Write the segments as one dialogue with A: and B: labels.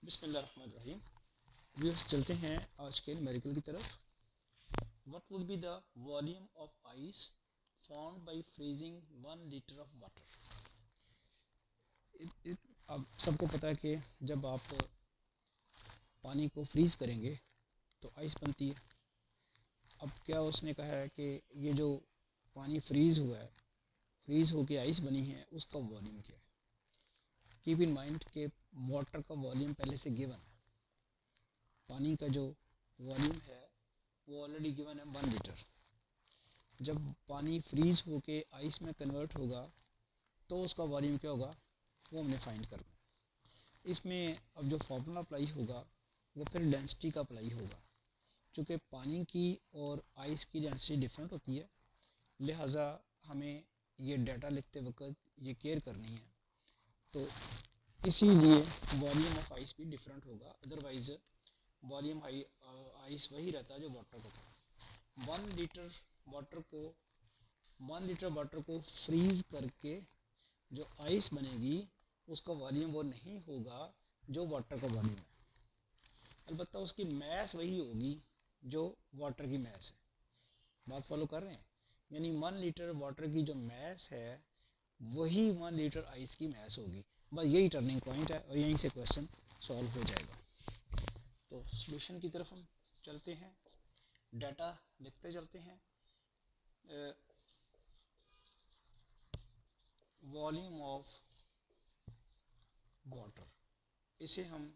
A: बिस्मिल्लाहिर्रहमानिर्रहीम। व्यूअर्स, चलते हैं आज के न्यूमेरिकल की तरफ। What would be the volume of ice formed by freezing 1 litre of water. अब सबको पता है कि जब आप पानी को फ्रीज़ करेंगे तो आइस बनती है। अब क्या उसने कहा है कि ये जो पानी फ्रीज़ हुआ है, फ्रीज़ होके आइस बनी है, उसका वॉल्यूम क्या है। कीप इन माइंड कि वाटर का वॉल्यूम पहले से गिवन है। पानी का जो वॉल्यूम है वो ऑलरेडी गिवन है 1 लीटर। जब पानी फ्रीज़ होके आइस में कन्वर्ट होगा तो उसका वॉल्यूम क्या होगा, वो हमने फाइंड करना है। इसमें अब जो फार्मूला अप्लाई होगा वो फिर डेंसिटी का अप्लाई होगा। चूँकि पानी की और आइस की डेंसिटी डिफरेंट होती है, लिहाजा हमें ये डाटा लिखते वक्त ये केयर करनी है। तो इसीलिए वॉल्यूम ऑफ आइस भी डिफरेंट होगा, अदरवाइज़ वॉल्यूम आइस वही रहता है जो वाटर का था। 1 लीटर वाटर को फ्रीज़ करके जो आइस बनेगी उसका वॉल्यूम वो नहीं होगा जो वाटर का वॉल्यूम है। अलबत्ता उसकी मैस वही होगी जो वाटर की मैस है। बात फॉलो कर रहे हैं? यानी 1 लीटर वाटर की जो मैस है वही 1 लीटर आइस की मैस होगी। बस यही टर्निंग पॉइंट है और यहीं से क्वेश्चन सॉल्व हो जाएगा। तो सॉल्यूशन की तरफ हम चलते हैं, डाटा लिखते चलते हैं। वॉल्यूम ऑफ वाटर, इसे हम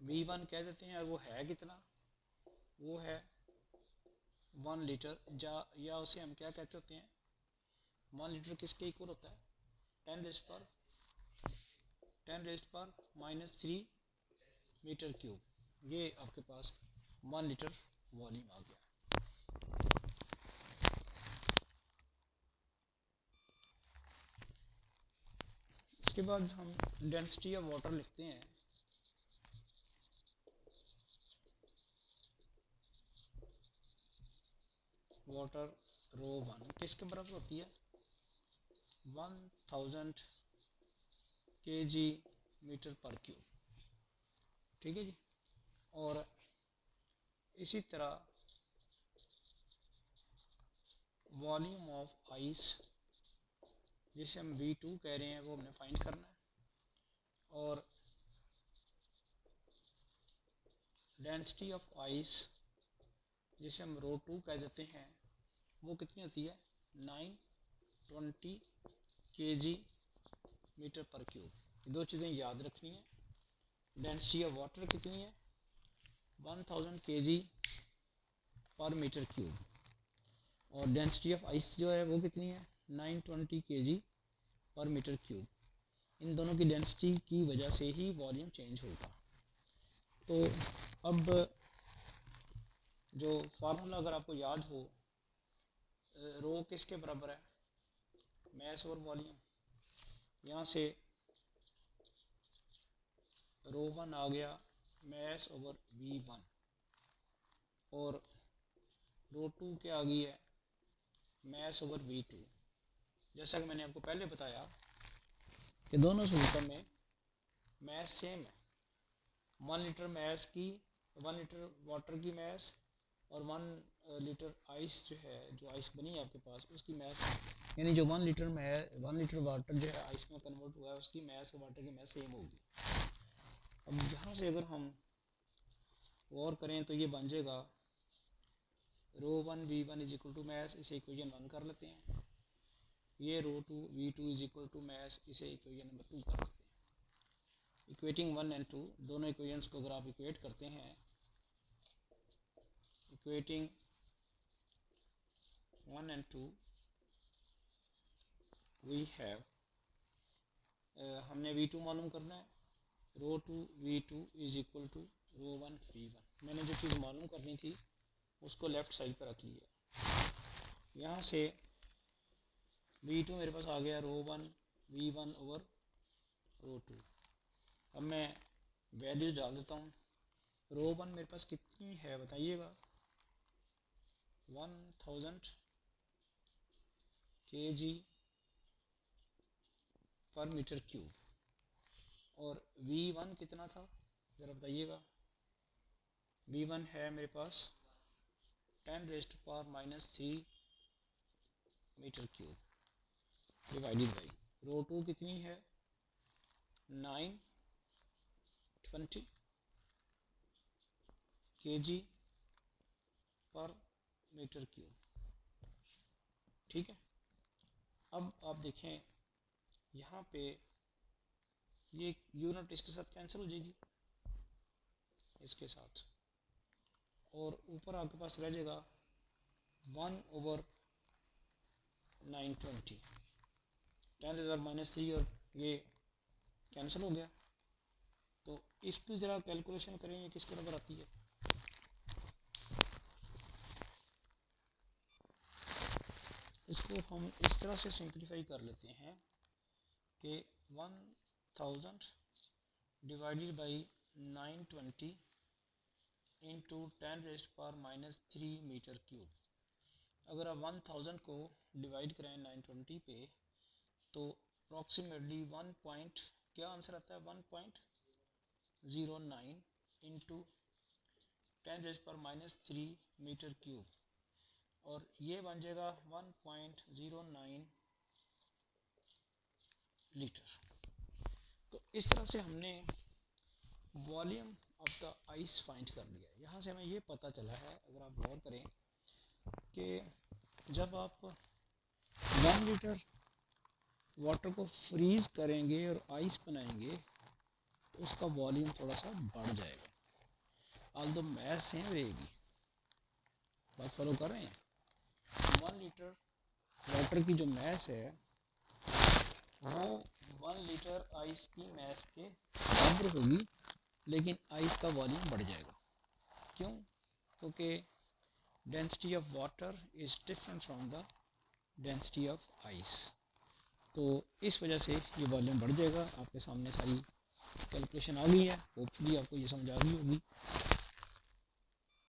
A: V1 कह देते हैं और वो है कितना, वो है 1 लीटर। या उसे हम क्या कहते होते हैं, 1 लीटर किसके इक्वल होता है, 10⁻³ मीटर क्यूब। ये आपके पास 1 लीटर वॉल्यूम आ गया। इसके बाद हम डेंसिटी ऑफ वाटर लिखते हैं। वाटर ρ1 किसके बराबर होती है, 1000 kg मीटर पर क्यूब। ठीक है जी। और इसी तरह वॉल्यूम ऑफ आइस जिसे हम V2 कह रहे हैं वो हमने फाइंड करना है। और डेंसिटी ऑफ आइस जिसे हम ρ2 कह देते हैं वो कितनी होती है, 920 kg मीटर पर क्यूब। दो चीज़ें याद रखनी है। डेंसिटी ऑफ वाटर कितनी है, 1000 kg पर मीटर क्यूब, और डेंसिटी ऑफ आइस जो है वो कितनी है, 920 kg पर मीटर क्यूब। इन दोनों की डेंसिटी की वजह से ही वॉल्यूम चेंज होगा। तो अब जो फार्मूला अगर आपको याद हो, रो किसके बराबर है, मैस और वॉल्यूम। यहाँ से ρ1 आ गया मैस ओवर V1, और ρ2 क्या आ गई है, मैस ओवर V2। जैसा कि मैंने आपको पहले बताया कि दोनों सूरतों में मैस सेम है। 1 लीटर मैस की 1 लीटर वाटर की मैस और 1 लीटर आइस जो है, जो आइस बनी है आपके पास, उसकी मैस, यानी जो 1 लीटर वाटर जो है आइस में कन्वर्ट हुआ है उसकी मैस और वाटर की मैस सेम होगी। अब यहाँ से अगर हम गौर करें तो ये बन जाएगा ρ1 V1 is equal to mass, इसे इक्वेशन 1 कर लेते हैं। ये ρ2 V2 is equal to mass, इसे इक्वेशन नंबर 2 कर लेते हैं। इक्वेटिंग 1 एंड 2, दोनों इक्वेशंस को अगर आप इक्वेट करते हैं, इक्वेटिंग 1 एंड 2 वी हैव, हमने V2 मालूम करना है, ρ2 V2 is equal to ρ1 V1। मैंने जो चीज़ मालूम करनी थी उसको लेफ़्ट साइड पर रख लिया। यहाँ से V2 मेरे पास आ गया ρ1 V1 ओवर ρ2। अब मैं वैल्यूज डाल देता हूँ। ρ1 मेरे पास कितनी है बताइएगा, 1000 kg पर मीटर क्यूब। और V1 कितना था ज़रा बताइएगा। V1 है मेरे पास 10⁻³ मीटर क्यूब डिवाइडेड बाई ρ2 कितनी है 920 kg पर मीटर क्यूब। ठीक है, अब आप देखें यहाँ पे ये यूनिट इसके साथ कैंसिल हो जाएगी इसके साथ, और ऊपर आपके पास रह जाएगा 1/920 10⁻³ और ये कैंसिल हो गया। तो इसकी ज़रा कैलकुलेशन करें ये किसके बराबर आती है। इसको हम इस तरह से सिंप्लीफाई कर लेते हैं कि 1000 divided by 920 into 10⁻³ metre cube. अगर आप 1000 को डिवाइड करें 920 पे तो अप्रॉक्सीमेटली 1 पॉइंट क्या आंसर आता है 1.09 इंटू 10⁻³ मीटर क्यूब, और ये बन जाएगा 1.09 लीटर। तो इस तरह से हमने volume of the ice find कर लिया। यहाँ से हमें ये पता चला है, अगर आप गौर करें, कि जब आप 1 लीटर वाटर को फ्रीज़ करेंगे और आइस बनाएंगे तो उसका वॉल्यूम थोड़ा सा बढ़ जाएगा, ऑल्दो मैस सेम रहेगी। बात फॉलो कर रहे हैं। 1 लीटर वाटर की जो मैस है वो 1 लीटर आइस की मैस के बराबर होगी, लेकिन आइस का वॉल्यूम बढ़ जाएगा। क्यों? क्योंकि density of water is different from the density of ice. तो इस वजह से ये वॉल्यूम बढ़ जाएगा। आपके सामने सारी कैलकुलेशन आ गई है, होपफुली आपको ये समझ आ गई होगी।